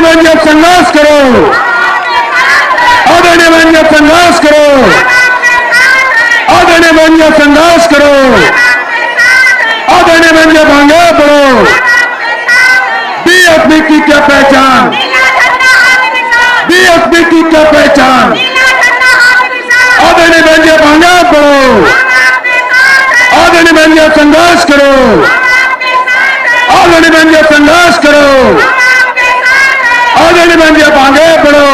बहन संघर्ष करो, आदरणीय बहन संघर्ष करो, आदरणीय बहन संघर्ष करो, आदरणीय बहन भांगे पड़ो। बीएसपी की क्या पहचान, बीएसपी की क्या पहचान, आदरणीय बहन भांगे पड़ो, आदरणीय बहन संघर्ष करो, आदरणीय बहन संघर्ष करो, आदरणीय बहन भांगे पड़ो।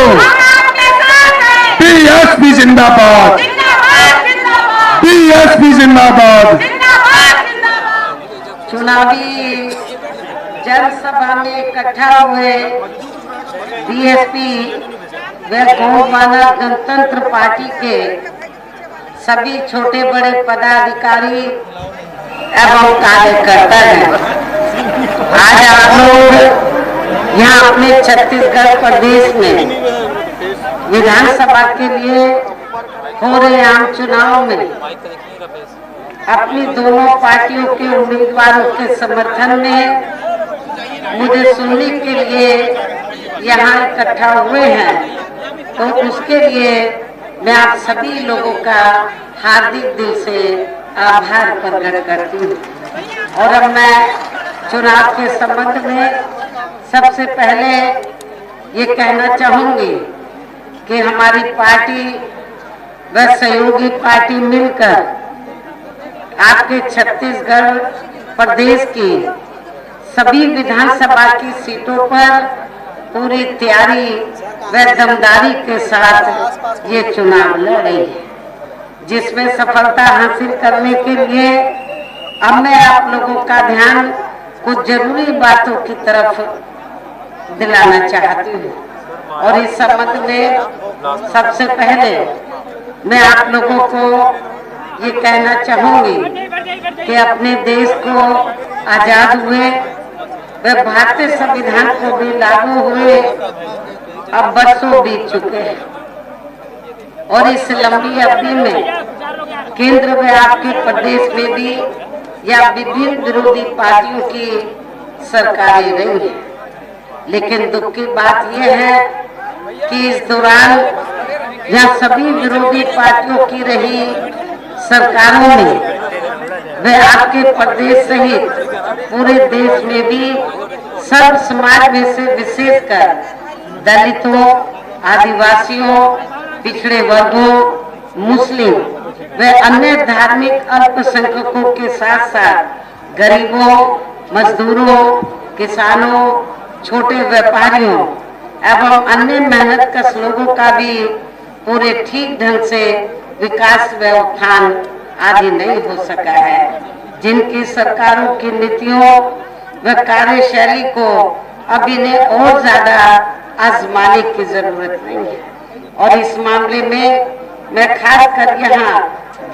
बीएसपी जिंदाबाद, बीएसपी जिंदाबाद। चुनावी जनसभा में इकट्ठा हुए बीएसपी व गौ मानव गणतंत्र पार्टी के सभी छोटे बड़े पदाधिकारी एवं कार्यकर्ता हैं। आज आप लोग यहाँ अपने छत्तीसगढ़ प्रदेश में विधानसभा के लिए हो रहे आम चुनाव में अपनी दोनों पार्टियों के उम्मीदवारों के समर्थन में मुझे सुनने के लिए यहाँ इकट्ठा हुए हैं, तो उसके लिए मैं आप सभी लोगों का हार्दिक दिल से आभार प्रकट करती हूँ। और अब मैं चुनाव के संबंध में सबसे पहले ये कहना चाहूंगी कि हमारी पार्टी व सहयोगी पार्टी मिलकर आपके छत्तीसगढ़ प्रदेश की सभी विधानसभा की सीटों पर पूरी तैयारी व दमदारी के साथ ये चुनाव लड़ रही है, जिसमें सफलता हासिल करने के लिए अब मैं आप लोगों का ध्यान कुछ जरूरी बातों की तरफ दिलाना चाहती हूँ। और इस संबंध में सबसे पहले मैं आप लोगों को ये कहना चाहूंगी कि अपने देश को आजाद हुए व भारतीय संविधान को भी लागू हुए अब बरसों बीत चुके हैं, और इस लंबी अवधि में केंद्र में आपके प्रदेश में भी या विभिन्न विरोधी पार्टियों की सरकारें रही है। लेकिन दुख की बात यह है कि इस दौरान यहाँ सभी विरोधी पार्टियों की रही सरकारों में वे आपके प्रदेश सहित पूरे देश में भी सर्व समाज में से विशेषकर दलितों, आदिवासियों, पिछड़े वर्गों, मुस्लिम व अन्य धार्मिक अल्पसंख्यकों के साथ साथ गरीबों, मजदूरों, किसानों, छोटे व्यापारियों एवं अन्य मेहनतकश लोगों का भी पूरे ठीक ढंग से विकास व उत्थान आदि नहीं हो सका है, जिनकी सरकारों की नीतियों व कार्यशैली को अब इन्हें और ज्यादा आजमाने की जरूरत नहीं है। और इस मामले में मैं खासकर यहाँ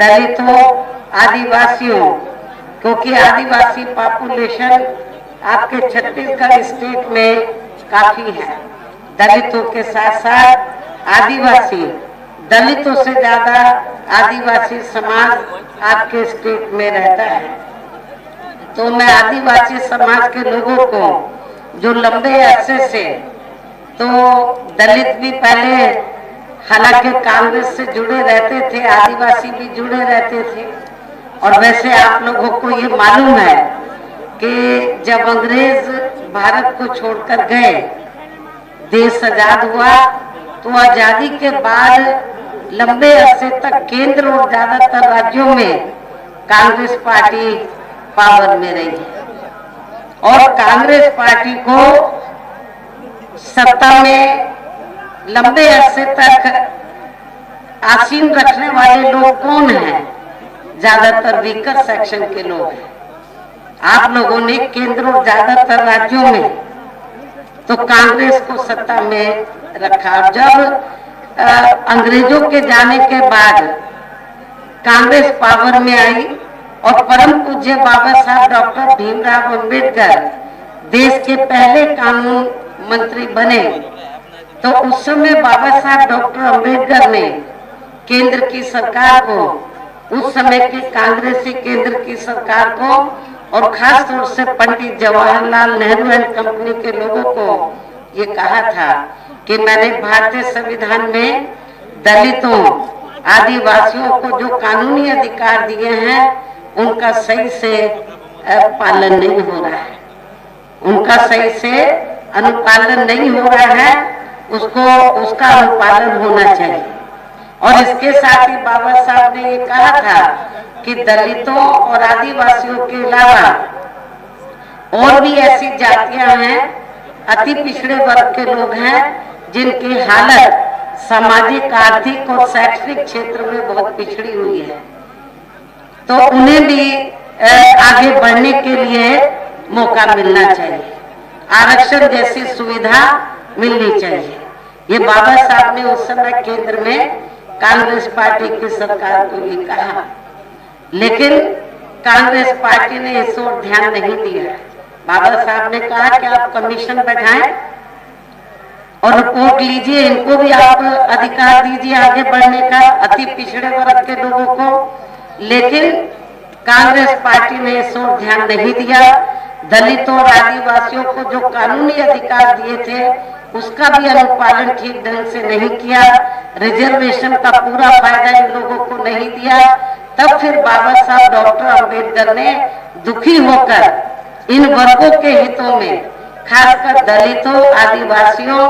दलितों, आदिवासियों, क्योंकि आदिवासी पॉपुलेशन आपके छत्तीसगढ़ स्टेट में काफी है, दलितों के साथ साथ आदिवासी, दलितों से ज्यादा आदिवासी समाज आपके स्टेट में रहता है। तो मैं आदिवासी समाज के लोगों को जो लंबे अरसे से, तो दलित भी पहले हालांकि कांग्रेस से जुड़े रहते थे, आदिवासी भी जुड़े रहते थे, और वैसे आप लोगों को ये मालूम है कि जब अंग्रेज भारत को छोड़कर गए, देश आजाद हुआ, तो आजादी के बाद लंबे अरसे तक केंद्र और ज्यादातर राज्यों में कांग्रेस पार्टी पावर में रही, और कांग्रेस पार्टी को सत्ता में लंबे अरसे तक आसीन रखने वाले लोग कौन हैं? ज्यादातर वीकर सेक्शन के लोग हैं। आप लोगों ने केंद्र और ज्यादातर राज्यों में तो कांग्रेस को सत्ता में रखा। जब अंग्रेजों के जाने के बाद कांग्रेस पावर में आई और परम पूज्य बाबा साहब डॉक्टर भीमराव अंबेडकर देश के पहले कानून मंत्री बने, तो उस समय बाबा साहब डॉक्टर अंबेडकर ने केंद्र की सरकार को, उस समय की कांग्रेसी केंद्र की सरकार को और खास तौर से पंडित जवाहरलाल नेहरू एंड कंपनी के लोगों को ये कहा था कि मैंने भारतीय संविधान में दलितों आदिवासियों को जो कानूनी अधिकार दिए हैं उनका सही से पालन नहीं हो रहा है, उनका सही से अनुपालन नहीं हो रहा है, उसका अनुपालन होना चाहिए। और इसके साथ ही बाबा साहब ने ये कहा था कि दलितों और आदिवासियों के अलावा और भी ऐसी जातियां हैं, अति पिछड़े वर्ग के लोग हैं जिनकी हालत सामाजिक, आर्थिक और शैक्षणिक क्षेत्र में बहुत पिछड़ी हुई है, तो उन्हें भी आगे बढ़ने के लिए मौका मिलना चाहिए, आरक्षण जैसी सुविधा मिलनी चाहिए। ये बाबा साहब ने उस समय केंद्र में कांग्रेस पार्टी की सरकार को भी कहा, लेकिन कांग्रेस पार्टी ने इस ओर ध्यान नहीं दिया। बाबा साहब ने कहा कि आप कमीशन बैठाएं और रिपोर्ट लीजिए, इनको भी आप अधिकार दीजिए आगे बढ़ने का, अति पिछड़े वर्ग के लोगों को, लेकिन कांग्रेस पार्टी ने इस ओर ध्यान नहीं दिया। दलितों और आदिवासियों को जो कानूनी अधिकार दिए थे उसका भी अनुपालन ठीक ढंग से नहीं किया, रिजर्वेशन का पूरा फायदा इन लोगों को नहीं दिया। तब फिर बाबा साहब डॉक्टर अंबेडकर ने दुखी होकर इन वर्गों के हितों में, खासकर दलितों, आदिवासियों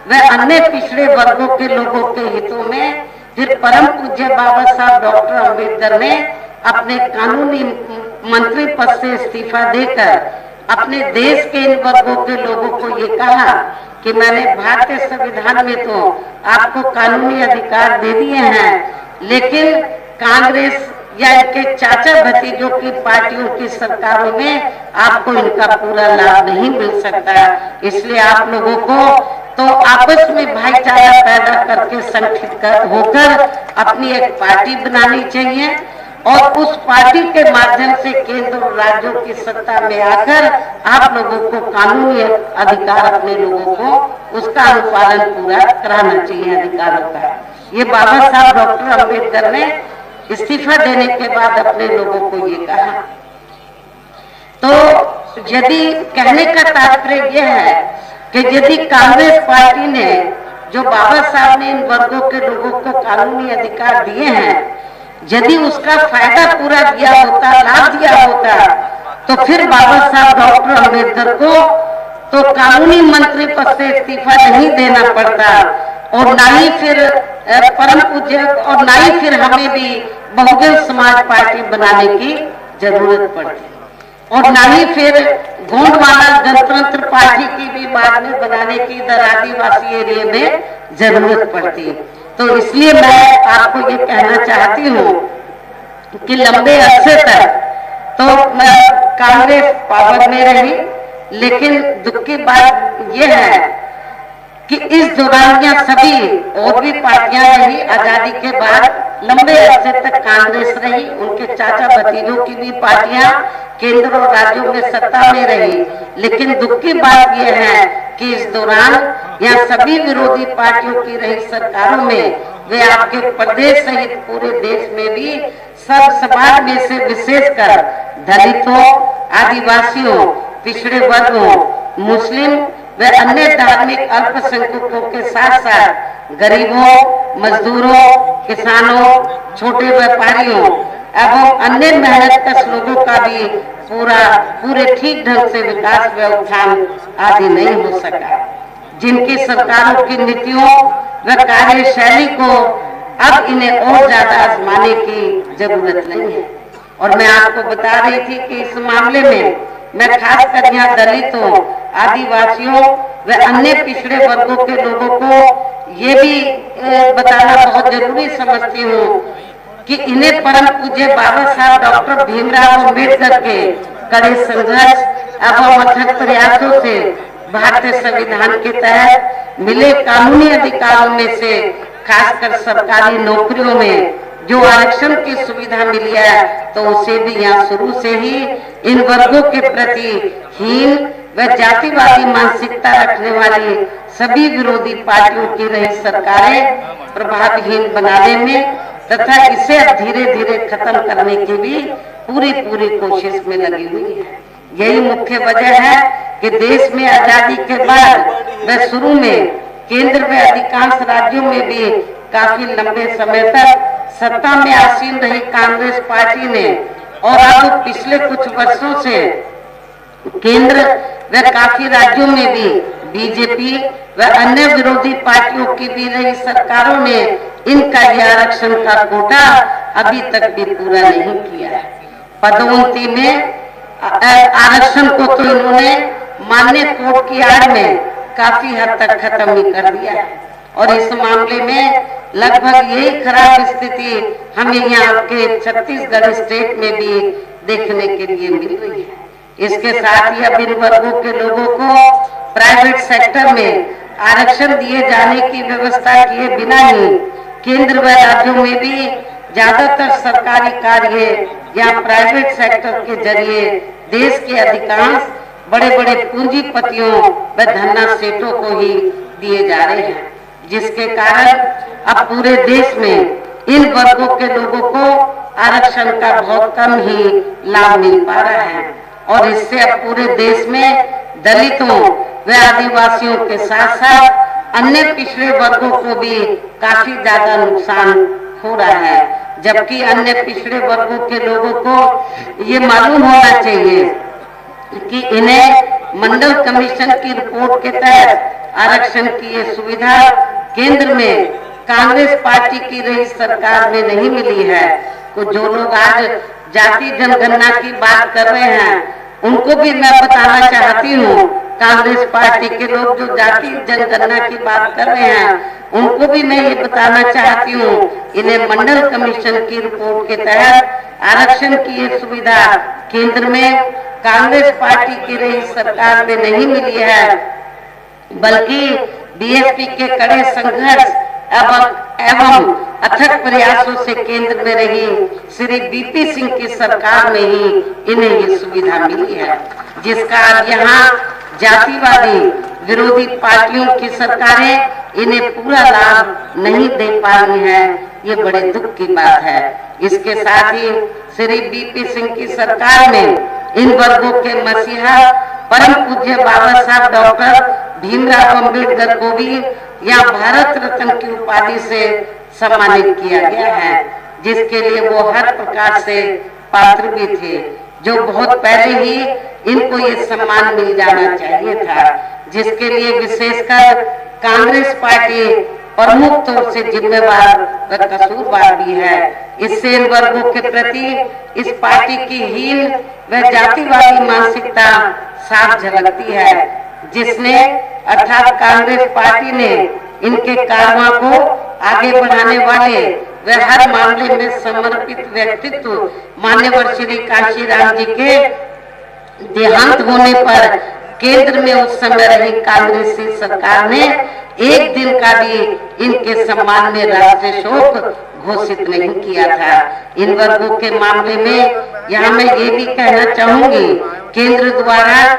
व अन्य पिछड़े वर्गों के लोगों के हितों में, फिर परम पूज्य बाबा साहब डॉक्टर अंबेडकर ने अपने कानूनी मंत्री पद से इस्तीफा देकर अपने देश के इन वर्गों के लोगों को ये कहा कि मैंने भारतीय संविधान में तो आपको कानूनी अधिकार दे दिए हैं, लेकिन कांग्रेस या इनके चाचा भतीजों की पार्टियों की सरकारों में आपको इनका पूरा लाभ नहीं मिल सकता। इसलिए आप लोगों को तो आपस में भाईचारा पैदा करके संगठित होकर अपनी एक पार्टी बनानी चाहिए और उस पार्टी के माध्यम से केंद्र और राज्यों की सत्ता में आकर आप लोगों को कानूनी अधिकार, अपने लोगों को उसका अनुपालन पूरा कराना चाहिए अधिकारों का। ये बाबा साहब डॉक्टर अंबेडकर ने इस्तीफा देने के बाद अपने लोगों को ये कहा। तो यदि कहने का तात्पर्य यह है कि यदि कांग्रेस पार्टी ने, जो बाबा साहब ने इन वर्गों के लोगों को कानूनी अधिकार दिए हैं, यदि उसका फायदा पूरा दिया होता, लाभ दिया होता, तो फिर बाबा साहब डॉक्टर अंबेडकर को तो कानूनी मंत्री पद से इस्तीफा नहीं देना पड़ता और ना ही फिर परम पूज्य और ना ही फिर हमें भी बहुजन समाज पार्टी बनाने की जरूरत पड़ती और ना ही फिर गोंडवाना गणतंत्र पार्टी की भी बाद में बनाने की इधर आदिवासी एरिया में जरूरत पड़ती। तो इसलिए मैं आपको ये कहना चाहती हूँ कि लंबे अरसे तक तो कांग्रेस पावर में रही, लेकिन दुख की बात यह है कि इस दौरान यहाँ सभी और भी पार्टियां रही, आजादी के बाद लंबे अरसे तक कांग्रेस रही, उनके चाचा भतीजों की भी पार्टियां केंद्र और राज्यों में सत्ता में रही, लेकिन दुख की बात यह है कि इस दौरान यहाँ सभी विरोधी पार्टियों की रही सरकारों में वे आपके प्रदेश सहित पूरे देश में भी सब समाज में से विशेषकर दलितों, आदिवासियों, पिछड़े वर्गों, मुस्लिम व अन्य धार्मिक अल्पसंख्यकों के साथ साथ गरीबों, मजदूरों, किसानों, छोटे व्यापारियों एवं अन्य मेहनतकश लोगों का भी पूरे ठीक ढंग से विकास व उत्थान आदि नहीं हो सका, जिनकी सरकारों की नीतियों व कार्यशैली को अब इन्हें और ज्यादा आजमाने की जरूरत नहीं है। और मैं आपको बता रही थी कि इस मामले में मैं खासकर यहाँ दलितों, आदिवासियों व अन्य पिछड़े वर्गों के लोगों को ये भी बताना बहुत जरूरी समझती हूँ कि इन्हें परम पूज्य बाबा साहब डॉक्टर भीमराव अम्बेडकर के कड़े संघर्ष एवं अथक प्रयासों से भारतीय संविधान के तहत मिले कानूनी अधिकारों में से खासकर सरकारी नौकरियों में जो आरक्षण की सुविधा मिली है, तो उसे भी यहाँ शुरू से ही इन वर्गों के प्रति हीन व जातिवादी मानसिकता रखने वाली सभी विरोधी पार्टियों की रही सरकारें प्रभावहीन बनाने में तथा इसे अब धीरे धीरे खत्म करने की भी पूरी कोशिश में लगी हुई है। यही मुख्य वजह है कि देश में आजादी के बाद व शुरू में केंद्र में अधिकांश राज्यों में भी काफी लंबे समय तक सत्ता में आसीन रही कांग्रेस पार्टी ने और अब पिछले कुछ वर्षों से केंद्र व काफी राज्यों में भी बीजेपी व अन्य विरोधी पार्टियों की भी रही सरकारों ने इनका यह आरक्षण का कोटा अभी तक भी पूरा नहीं किया है। पदोन्नति में आरक्षण को तो इन्होंने मान्य कोर्ट की आड़ में काफी हद तक खत्म ही कर दिया है और इस मामले में लगभग यही खराब स्थिति हमें यहाँ के छत्तीसगढ़ स्टेट में भी देखने के लिए मिल रही है। इसके साथ ही अब इन वर्गों के लोगों को प्राइवेट सेक्टर में आरक्षण दिए जाने की व्यवस्था किए बिना ही केंद्र व राज्यों में भी ज्यादातर सरकारी कार्य या प्राइवेट सेक्टर के जरिए देश के अधिकांश बड़े बड़े पूंजीपतियों व धन्ना सेठों को ही दिए जा रहे हैं, जिसके कारण अब पूरे देश में इन वर्गों के लोगों को आरक्षण का बहुत कम ही लाभ मिल पा रहा है और इससे अब पूरे देश में दलितों व आदिवासियों के साथ साथ अन्य पिछड़े वर्गों को भी काफी ज्यादा नुकसान हो रहा है। जबकि अन्य पिछड़े वर्गों के लोगों को ये मालूम होना चाहिए कि इन्हें मंडल कमीशन की रिपोर्ट के तहत आरक्षण की ये सुविधा केंद्र में कांग्रेस पार्टी की रही सरकार में नहीं मिली है। तो जो लोग आज जाति जनगणना की बात कर रहे हैं उनको भी मैं बताना चाहती हूँ, कांग्रेस पार्टी के लोग जो जाति जनगणना की बात कर रहे हैं उनको भी मैं ये बताना चाहती हूँ, इन्हें मंडल कमीशन की रिपोर्ट के तहत आरक्षण की ये सुविधा केंद्र में कांग्रेस पार्टी की रही सरकार में नहीं मिली है, बल्कि बीएसपी के कड़े संघर्ष एवं अथक प्रयासों से केंद्र में रही श्री बीपी सिंह की सरकार में ही इन्हें ये सुविधा मिली है, जिसका अब यहाँ जातिवादी विरोधी पार्टियों की सरकारें इन्हें पूरा लाभ नहीं दे पा रही हैं। ये बड़े दुख की बात है। इसके साथ ही श्री बीपी सिंह की सरकार में इन वर्गों के मसीहा परम पूज्य बाबा साहब डॉक्टर भीमराव अम्बेडकर को भी या भारत रत्न की उपाधि से सम्मानित किया गया है, जिसके लिए वो हर प्रकार से पात्र भी थे, जो बहुत पहले ही इनको ये सम्मान मिल जाना चाहिए था, जिसके लिए विशेषकर कांग्रेस पार्टी प्रमुख तौर से जिम्मेवार व कसूरवार भी है। इससे इन वर्गों के प्रति इस पार्टी की हीन व जातिवादी मानसिकता साफ झलकती है, जिसने अर्थात कांग्रेस पार्टी ने इनके कारवां को आगे बढ़ाने वाले व हर मामले में समर्पित व्यक्तित्व मान्यवर श्री कांशीराम जी के देहांत होने पर केंद्र में उस समय रही कांग्रेसी सरकार ने एक दिन का भी इनके सम्मान में राष्ट्रीय शोक घोषित नहीं किया था। इन वर्गों के मामले में यहाँ मैं ये भी कहना चाहूंगी, केंद्र द्वारा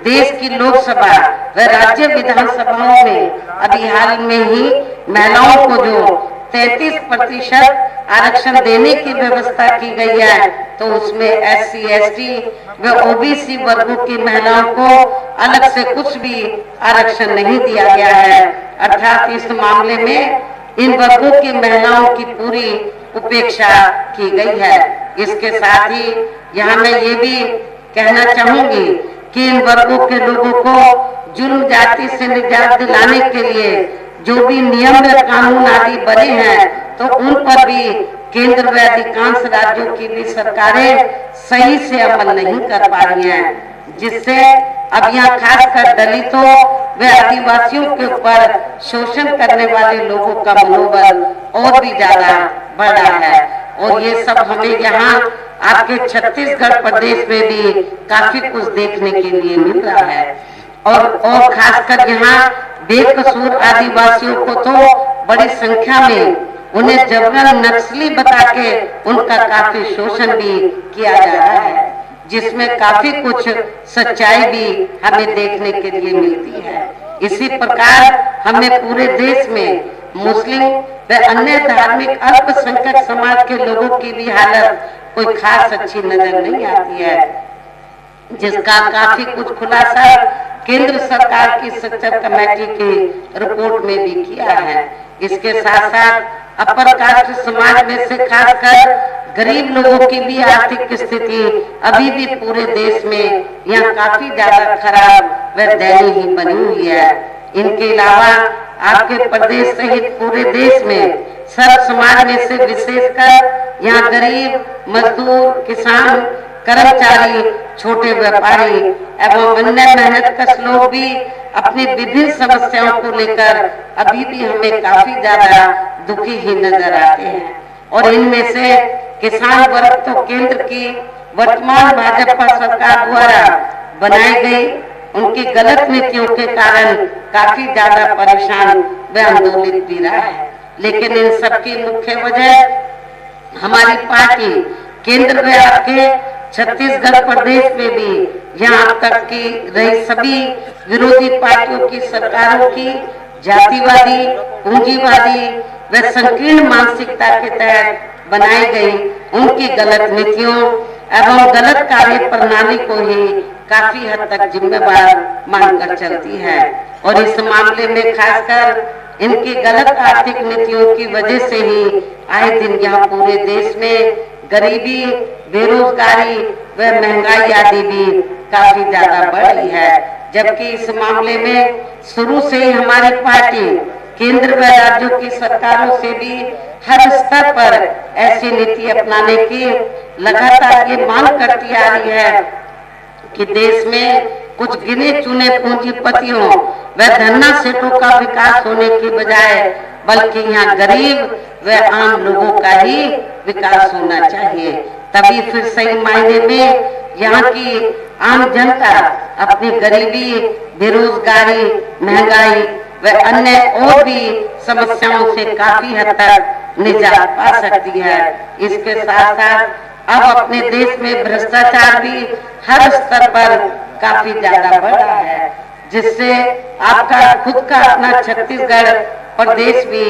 देश की लोकसभा व राज्य विधानसभाओं में अभी हाल में ही महिलाओं को जो 33% आरक्षण देने की व्यवस्था की गई है, तो उसमें SC, ST व OBC वर्गों की महिलाओं को अलग से कुछ भी आरक्षण नहीं दिया गया है। अर्थात इस मामले में इन वर्गों की महिलाओं की पूरी उपेक्षा की गई है। इसके साथ ही यहाँ मैं ये भी कहना चाहूंगी कि इन वर्गों के लोगों को जुर्म जाति से निजात दिलाने के लिए जो भी नियम व कानून आदि बने हैं, तो उन पर भी केंद्र व अधिकांश राज्यों की भी सरकारें सही से अमल नहीं कर पा रही हैं, जिससे अब यहाँ खासकर दलितों व आदिवासियों के ऊपर शोषण करने वाले लोगों का मनोबल और भी ज्यादा बढ़ा है। और ये सब हमें यहाँ आपके छत्तीसगढ़ प्रदेश में भी काफी कुछ देखने के लिए मिल रहा है। और खासकर यहाँ बेकसूर आदिवासियों को तो बड़ी संख्या में उन्हें जबरन नक्सली बता के उनका काफी शोषण भी किया जा रहा है, जिसमें काफी कुछ सच्चाई भी हमें देखने के लिए मिलती है। इसी प्रकार हमें पूरे देश में मुस्लिम व अन्य धार्मिक अल्पसंख्यक समाज के लोगों की भी हालत कोई खास अच्छी नजर नहीं आती है। जिसका काफी कुछ खुलासा केंद्र सरकार की सच्चर कमेटी की रिपोर्ट में भी किया है। इसके साथ साथ अपर कास्ट समाज में से खासकर गरीब लोगों की भी आर्थिक स्थिति अभी भी पूरे देश में यहाँ काफी ज्यादा खराब व दयनीय बनी हुई है। इनके अलावा आपके प्रदेश सहित पूरे देश में सर्व समाज में से विशेषकर यहाँ गरीब, मजदूर, किसान, कर्मचारी, छोटे व्यापारी एवं अन्य मेहनतकश लोग भी अपनी विभिन्न समस्याओं को लेकर अभी भी हमें काफी ज्यादा दुखी ही नजर आते हैं। और इनमें से किसान वर्ग तो केंद्र की वर्तमान भाजपा सरकार द्वारा बनाई गई उनकी गलत नीतियों के कारण काफी ज्यादा परेशान व आंदोलित भी रहा है। लेकिन इन सबकी मुख्य वजह हमारी पार्टी केंद्र में आपके छत्तीसगढ़ प्रदेश में भी यहाँ अब तक की रही सभी विरोधी पार्टियों की सरकारों की जातिवादी, पूंजीवादी व संकीर्ण मानसिकता के तहत बनाई गई उनकी गलत नीतियों एवं गलत कार्य प्रणाली को ही काफी हद तक जिम्मेवार मानकर चलती है। और इस मामले में खासकर इनकी गलत आर्थिक नीतियों की वजह से ही आए दिन यहाँ पूरे देश में गरीबी, बेरोजगारी व महंगाई आदि भी काफी ज्यादा बढ़ रही है। जबकि इस मामले में शुरू से ही हमारी पार्टी केंद्र व राज्यों की सरकारों से भी हर स्तर पर ऐसी नीति अपनाने की लगातार ये मांग करती आ रही है कि देश में कुछ गिने चुने पूंजीपतियों व धन्ना सेठों का विकास होने की बजाय बल्कि यहाँ गरीब व आम लोगों का ही विकास होना चाहिए। तभी फिर सही मायने में यहाँ की आम जनता अपनी गरीबी, बेरोजगारी, महंगाई व अन्य और भी समस्याओं से काफी हद तक निजात पा सकती है। इसके साथ साथ अब अपने देश में भ्रष्टाचार भी हर स्तर पर काफी ज्यादा बढ़ रहा है, जिससे आपका खुद का अपना छत्तीसगढ़ प्रदेश भी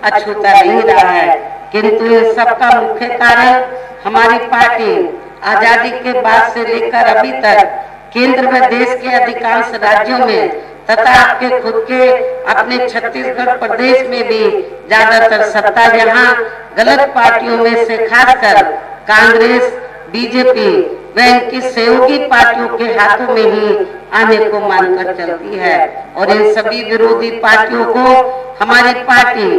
अछूता नहीं रहा है। किंतु इन सबका मुख्य कारण हमारी पार्टी आजादी के बाद से लेकर अभी तक केंद्र में देश के अधिकांश राज्यों में तथा आपके खुद के अपने छत्तीसगढ़ प्रदेश में भी ज्यादातर सत्ता यहाँ गलत पार्टियों में से खासकर कांग्रेस, बीजेपी व इनकी सहयोगी पार्टियों के हाथों में ही आने को मानकर चलती है। और इन सभी विरोधी पार्टियों को हमारी पार्टी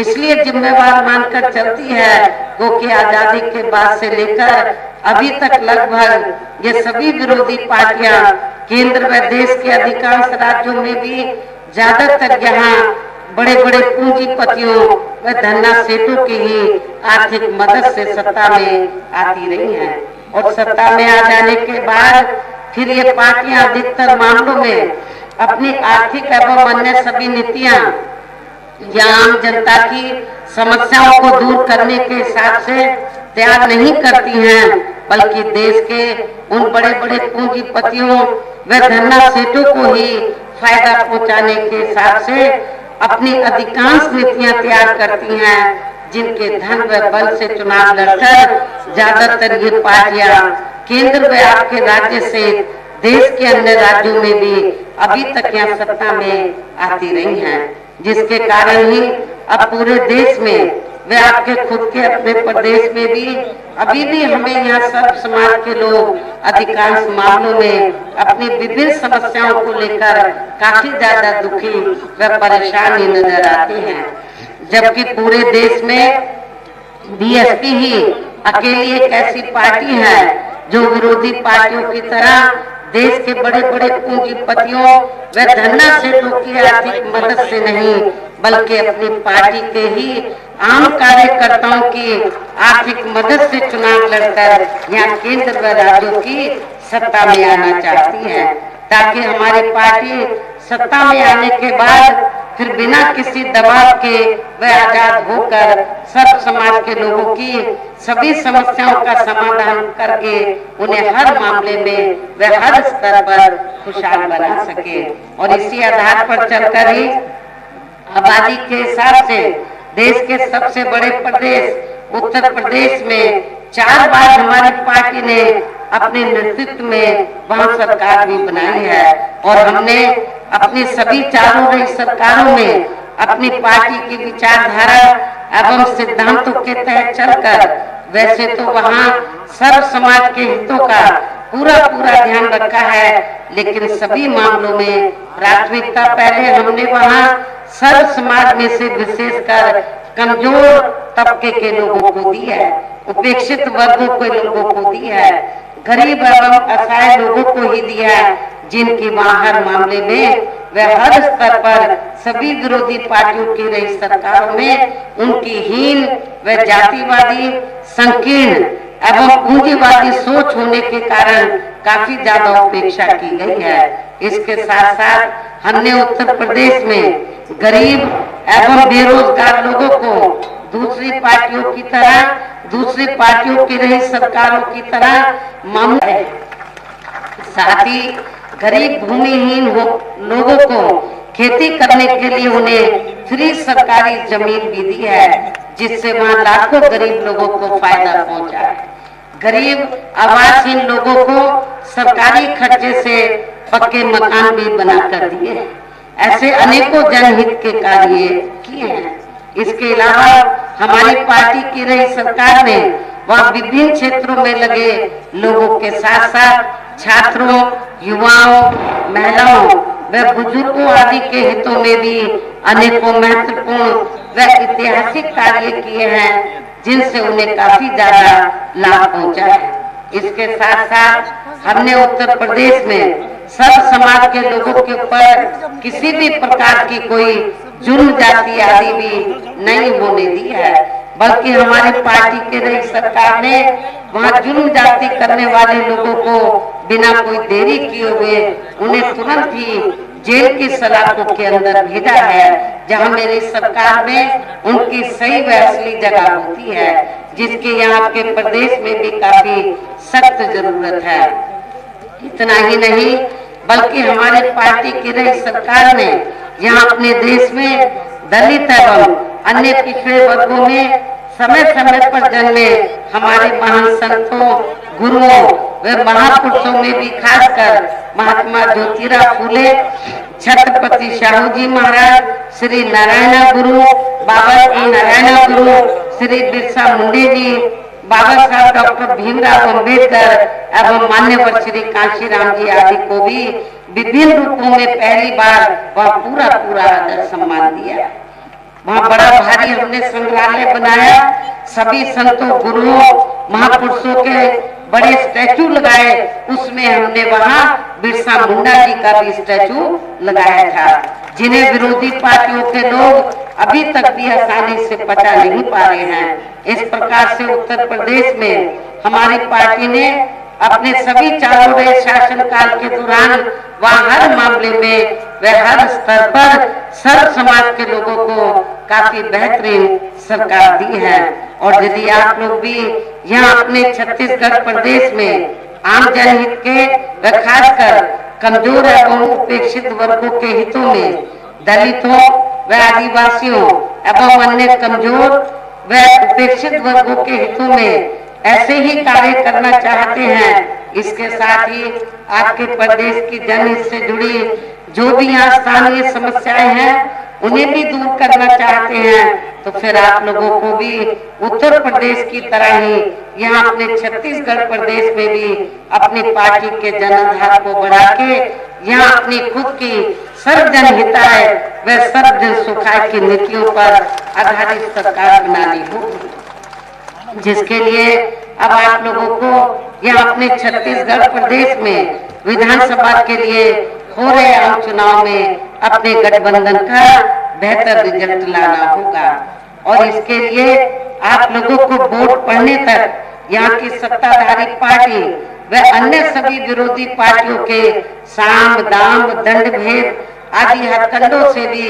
इसलिए जिम्मेवार मानकर चलती है क्योंकि आजादी के बाद से लेकर अभी तक लगभग ये सभी विरोधी पार्टियां केंद्र व देश के अधिकांश राज्यों में भी ज्यादातर यहाँ बड़े बड़े पूंजीपतियों व धन्ना सेठों की ही आर्थिक मदद से सत्ता में आती रही हैं। और सत्ता में आ जाने के बाद फिर ये पार्टियां अधिकतर मामलों में अपनी आर्थिक एवं अन्य सभी नीतियां या आम जनता की समस्याओं को दूर करने के हिसाब से त्याग नहीं करती हैं, बल्कि देश के उन बड़े बड़े पूंजीपतियों व धन्ना सेठों को ही फायदा पहुंचाने के हिसाब से अपनी अधिकांश नीतियां तैयार करती हैं, जिनके धन व बल से चुनाव लड़कर ज्यादातर ये पार्टियां केंद्र व आपके राज्य से देश के अन्य राज्यों में भी अभी तक यहाँ सत्ता में आती रही हैं, जिसके कारण ही अब पूरे देश में वे आपके खुद के अपने प्रदेश में भी अभी भी हमें यहाँ सब समाज के लोग अधिकांश मामलों में अपनी विभिन्न समस्याओं को लेकर काफी ज्यादा दुखी व परेशान ही नजर आते हैं। जबकि पूरे देश में बीएसपी ही अकेली एक ऐसी पार्टी है जो विरोधी पार्टियों की तरह देश के बड़े बड़े पूंजीपतियों व धन्ना सेठों की आर्थिक मदद से नहीं बल्कि अपनी पार्टी के ही आम कार्यकर्ताओं की आर्थिक मदद से चुनाव लड़कर यहाँ केंद्र व राज्यों की सत्ता में आना चाहती है, ताकि हमारी पार्टी सत्ता में आने के बाद फिर बिना किसी दबाव के वह आजाद होकर सर्व समाज के लोगों की सभी समस्याओं का समाधान करके उन्हें हर मामले में वह हर स्तर पर खुशहाल बना सके। और इसी आधार पर चलकर ही आबादी के हिसाब से देश के सबसे बड़े प्रदेश उत्तर प्रदेश में 4 बार हमारी पार्टी ने अपने नेतृत्व में वहाँ सरकार भी बनाई है। और हमने अपनी सभी चारों रही सरकारों में अपनी पार्टी की विचारधारा एवं सिद्धांतों के तहत चलकर, वैसे तो वहाँ सर्व समाज के हितों का पूरा ध्यान रखा है, लेकिन सभी मामलों में प्राथमिकता पहले हमने वहाँ सर्व समाज में से विशेषकर कमजोर तबके के लोगों को दी है, उपेक्षित वर्गों के लोगों को दी है, गरीब एवं असहाय लोगों को ही दिया है, जिनकी वहाँ हर मामले में व हर स्तर पर सभी विरोधी पार्टियों की रही सरकारों में उनकी हीन व जातिवादी, संकीर्ण एवं पूंजीवादी सोच होने के कारण काफी ज्यादा उपेक्षा की गई है। इसके साथ साथ हमने उत्तर प्रदेश में गरीब एवं बेरोजगार लोगों को दूसरी पार्टियों की तरह, दूसरी पार्टियों की रही सरकारों की तरह मामला है। साथ ही गरीब भूमिहीन लोगों को खेती करने के लिए उन्हें फ्री सरकारी जमीन भी दी है, जिससे वहाँ लाखों गरीब लोगों को फायदा पहुंचा है। गरीब आवासहीन लोगों को सरकारी खर्चे से पक्के मकान भी बनाकर दिए। ऐसे अनेकों जनहित के कार्य किए हैं। इसके अलावा हमारी पार्टी की रही सरकार ने वह विभिन्न क्षेत्रों में लगे लोगों के साथ साथ छात्रों, युवाओं, महिलाओं व बुजुर्गों आदि के हितों में भी अनेकों महत्वपूर्ण व ऐतिहासिक कार्य किए हैं, जिनसे उन्हें काफी ज्यादा लाभ पहुंचा है। इसके साथ साथ हमने उत्तर प्रदेश में सर्व समाज के लोगों के ऊपर किसी भी प्रकार की कोई जुर्म जाति आदि भी नहीं होने दी है, बल्कि हमारी पार्टी के रही सरकार ने वहाँ जुर्म जाति करने वाले लोगों को बिना कोई देरी किए हुए उन्हें तुरंत ही जेल की सलाखों के अंदर भेजा है, जहाँ मेरी सरकार में उनकी सही व असली जगह होती है, जिसकी यहाँ के प्रदेश में भी काफी सख्त जरूरत है। इतना ही नहीं, बल्कि हमारे पार्टी की रही सरकार ने यहाँ अपने देश में दलित एवं अन्य पिछड़े वर्गों में समय पर जन्मे हमारे महान संतों, गुरुओं व महापुरुषों में भी खासकर महात्मा ज्योतिराव फूले, छत्रपति शाहू जी महाराज, श्री नारायण गुरु, बाबा श्री नारायण गुरु, श्री बिरसा मुंडे जी, बाबा साहब डॉक्टर भीमराव अम्बेडकर एवं मान्यवर श्री कांशीराम जी आदि को भी विभिन्न रूपों में पहली बार वह पूरा आदर सम्मान दिया। वहाँ बड़ा भारी हमने संग्रहालय बनाया, सभी संतों, गुरुओं, महापुरुषों के बड़े स्टैचू लगाए। उसमें हमने वहाँ बिरसा मुंडा जी का भी स्टैचू लगाया था, जिन्हें विरोधी पार्टियों के लोग अभी तक भी आसानी से पचा नहीं पा रहे हैं। इस प्रकार से उत्तर प्रदेश में हमारी पार्टी ने अपने सभी चारों रहे शासन काल के दौरान वहाँ हर मामले में व हर स्तर पर सर्व समाज के लोगों को काफी बेहतरीन सरकार दी है। और यदि आप लोग भी यहाँ अपने छत्तीसगढ़ प्रदेश में आम जनहित के व खासकर कमजोर एवं उपेक्षित वर्गों के हितों में दलितों व आदिवासियों एवं अन्य कमजोर व उपेक्षित वर्गों के हितों में ऐसे ही कार्य करना चाहते हैं, इसके साथ ही आपके प्रदेश की जनहित से जुड़ी जो भी यहाँ स्थानीय समस्याएं हैं उन्हें भी दूर करना चाहते हैं, तो फिर आप लोगों को भी उत्तर प्रदेश की तरह ही यहाँ अपने छत्तीसगढ़ प्रदेश में भी अपनी पार्टी के जनाधार को बढ़ा के यहाँ अपनी खुद की सर्व जनहिताय व सर्व जन सुखाय की नीतियों पर आधारित सरकार बनानी होगी, जिसके लिए अब आप लोगों को यहाँ अपने छत्तीसगढ़ प्रदेश में विधानसभा के लिए हो रहे आम चुनाव में अपने गठबंधन का बेहतर रिजल्ट लाना होगा। और इसके लिए आप लोगों को वोट पड़ने तक यहाँ की सत्ताधारी पार्टी व अन्य सभी विरोधी पार्टियों के साम दाम दंड भेद आदि हथकंडों से भी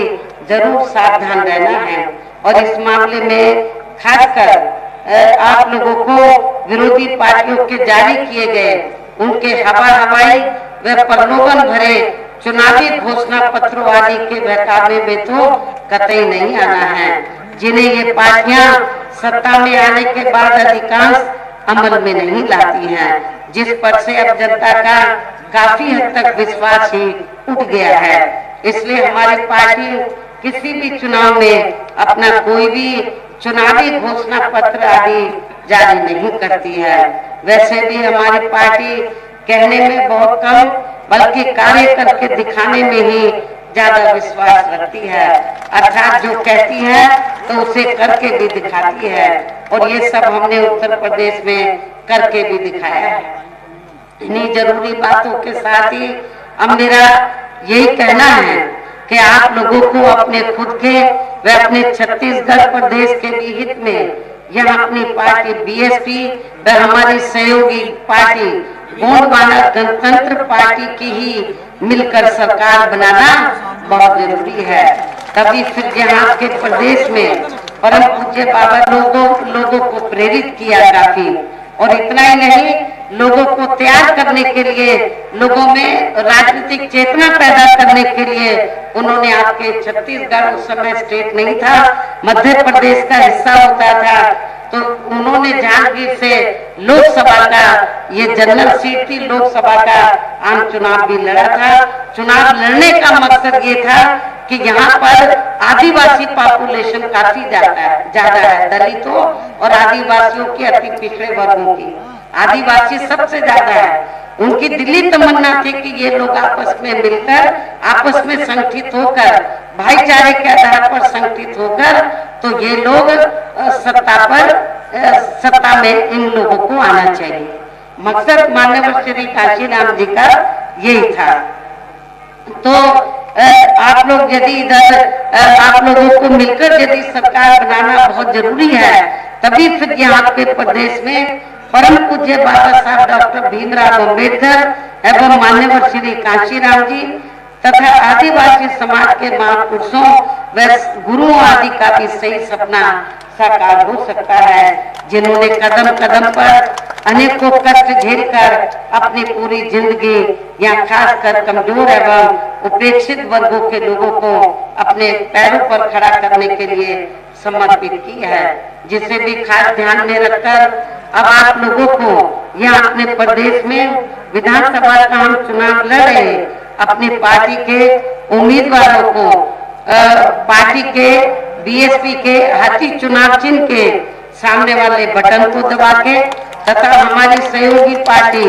जरूर सावधान रहना है। और इस मामले में खासकर आप लोगों को विरोधी पार्टियों के जारी किए गए उनके हवाई व प्रलोभन भरे चुनावी घोषणा पत्रों आदि के बहकावे में तो कतई नहीं आना है, जिन्हें ये पार्टियां सत्ता में आने के बाद अधिकांश अमल में नहीं लाती हैं। जिस पर से अब जनता का काफी हद तक विश्वास ही उठ गया है। इसलिए हमारी पार्टी किसी भी चुनाव में अपना कोई भी चुनावी घोषणा पत्र आदि जारी नहीं करती है। वैसे भी हमारी पार्टी कहने में बहुत कम बल्कि कार्य करके दिखाने में ही ज्यादा विश्वास रखती है। अर्थात जो कहती है तो उसे करके भी दिखाती है, और ये सब हमने उत्तर प्रदेश में करके भी दिखाया है। इन्हीं जरूरी बातों के साथ ही अब मेरा यही कहना है कि आप लोगों को अपने खुद के व अपने छत्तीसगढ़ प्रदेश के भी हित में यह अपनी पार्टी बीएसपी व हमारी सहयोगी पार्टी गौंडवाना गणतंत्र पार्टी की ही मिलकर सरकार बनाना बहुत जरूरी है। तभी फिर यहाँ के प्रदेश में परम पूज्य बाबा लोगों को प्रेरित किया काफी, और इतना ही नहीं, लोगों को तैयार करने के लिए, लोगों में राजनीतिक चेतना पैदा करने के लिए उन्होंने आपके छत्तीसगढ़ उस समय स्टेट नहीं था, मध्य प्रदेश का हिस्सा होता था, तो उन्होंने जांजगीर से लोकसभा का ये जनरल सीट थी, लोकसभा का आम चुनाव भी लड़ा था। चुनाव लड़ने का मकसद ये था कि यहाँ पर आदिवासी पॉपुलेशन काफी ज्यादा है, दलितों और आदिवासियों की, अति पिछड़े वर्गों की, आदिवासी सबसे ज्यादा है। उनकी दिली तमन्ना थी कि ये लोग आपस में मिलकर, आपस में संगठित होकर, भाईचारे के आधार पर संगठित होकर, तो ये लोग सत्ता में इन लोगों को आना चाहिए। मकसद माननीय श्री काशीराम जी का यही था। तो आप लोग यदि इधर आप लोगों को मिलकर यदि सरकार बनाना बहुत जरूरी है, तभी फिर यहाँ के प्रदेश में परम पूज्य बाबा साहब डॉक्टर भीमराव अम्बेडकर एवं माननीय श्री काशीराम जी तथा आदिवासी समाज के महापुरुषों व गुरुओं आदि का भी सही सपना साकार हो सकता है, जिन्होंने कदम कदम पर अनेकों कष्ट झेलकर अपनी पूरी जिंदगी या खासकर कमजोर एवं उपेक्षित वर्गों के लोगों को अपने पैरों पर खड़ा करने के लिए समर्पित की है, जिसे भी खास ध्यान में रखकर अब आप लोगों को यहाँ अपने प्रदेश में विधानसभा का हम चुनाव लड़ रहे, अपनी पार्टी के उम्मीदवारों को पार्टी के बीएसपी के हाथी चुनाव चिन्ह के सामने वाले बटन को दबा के तथा हमारी सहयोगी पार्टी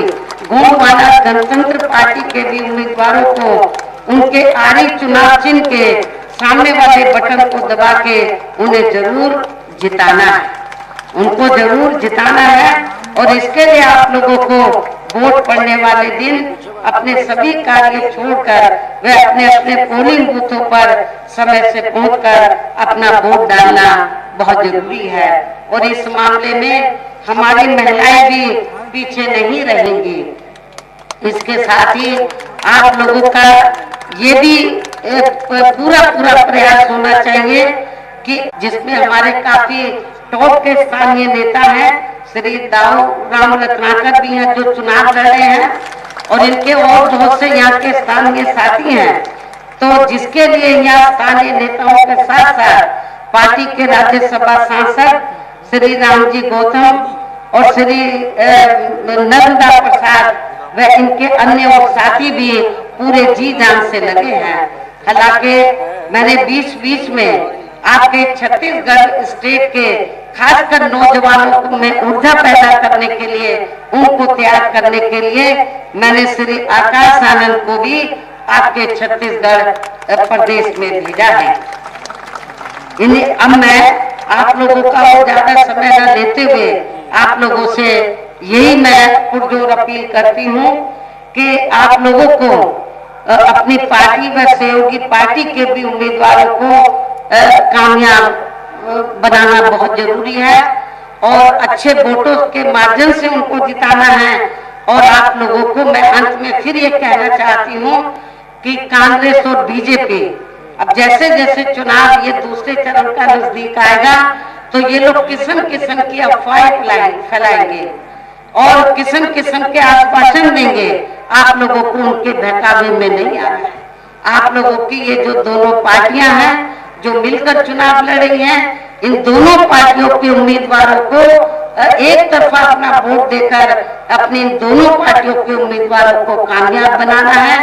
गौंडवाना गणतंत्र पार्टी के भी उम्मीदवारों को उनके आरी चुनाव चिन्ह के सामने वाले बटन को दबा के उन्हें जरूर जिताना है, उनको जरूर जिताना है। और इसके लिए आप लोगों को वोट पड़ने वाले दिन अपने सभी कार्य छोड़कर वे अपने अपने पोलिंग बूथों पर समय से पहुंचकर अपना वोट डालना बहुत जरूरी है। और इस मामले में हमारी महिलाएं भी पीछे नहीं रहेंगी। इसके साथ ही आप लोगों का ये भी पूरा प्रयास होना चाहिए कि जिसमें हमारे काफी टॉप के स्थानीय नेता हैं, श्री दाऊ राम रत्नाकर भी हैं जो चुनाव लड़ रहे हैं, और इनके और बहुत से यहाँ के स्थानीय साथी हैं। तो जिसके लिए यहाँ स्थानीय नेताओं के साथ साथ पार्टी के राज्यसभा सांसद श्री रामजी गौतम और श्री नर्मदा प्रसाद व इनके अन्य और साथी भी पूरे जी जान से लगे हैं। हालांकि मैंने बीच में आपके छत्तीसगढ़ स्टेट के खासकर नौजवानों में ऊर्जा पैदा करने के लिए, उनको तैयार करने के लिए मैंने श्री आकाश आनंद को भी आपके छत्तीसगढ़ प्रदेश में भेजा है। इन्हें अब मैं आप लोगों का और ज्यादा समय न लेते हुए आप लोगों से यही मैं पुरजोर अपील करती हूँ कि आप लोगों को अपनी पार्टी व सहयोगी पार्टी के भी उम्मीदवारों को कामयाब बनाना बहुत जरूरी है, और अच्छे वोटों के माध्यम से उनको जिताना है। और आप लोगों को मैं अंत में फिर ये कहना चाहती हूँ कि कांग्रेस और बीजेपी अब जैसे जैसे चुनाव ये दूसरे चरण का नजदीक आएगा, तो ये लोग किस्म किस्म की अफवाहें फैलाएंगे और किस्म किस्म के आश्वासन देंगे। आप लोगों को उनके बहकावे में नहीं आना है। आप लोगों की ये जो दोनों पार्टियां हैं जो मिलकर चुनाव लड़ रही हैं, इन दोनों पार्टियों के उम्मीदवारों को एक तरफा अपना वोट देकर अपनी दोनों पार्टियों के उम्मीदवारों को कामयाब बनाना है।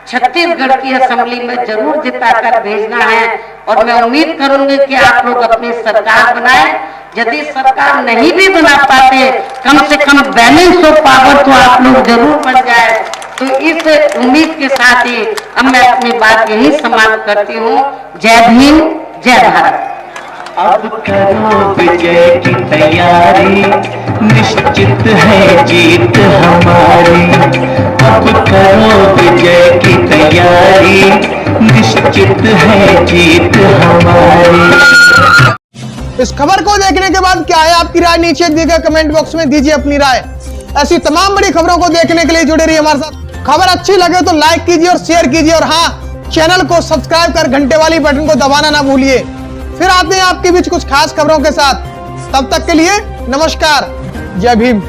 छत्तीसगढ़ की असेंबली में जरूर जिताकर भेजना है और मैं उम्मीद करूंगी कि आप लोग अपनी सरकार बनाएं। यदि सरकार नहीं भी बना पाते, कम से कम बैलेंस ऑफ पावर तो आप लोग जरूर बन जाए। तो इस उम्मीद के साथ ही अब मैं अपनी बात यही समाप्त करती हूँ। जय भीम, जय भारत। अब करो विजय की तैयारी, निश्चित है जीत हमारी। अब करो विजय की तैयारी, निश्चित है जीत हमारी। इस खबर को देखने के बाद क्या है आपकी राय, नीचे दिए गए कमेंट बॉक्स में दीजिए अपनी राय। ऐसी तमाम बड़ी खबरों को देखने के लिए जुड़े रहिए हमारे साथ। खबर अच्छी लगे तो लाइक कीजिए और शेयर कीजिए, और हाँ, चैनल को सब्सक्राइब कर घंटे वाली बटन को दबाना ना भूलिए। फिर आते हैं आपके बीच कुछ खास खबरों के साथ। तब तक के लिए नमस्कार, जय भीम।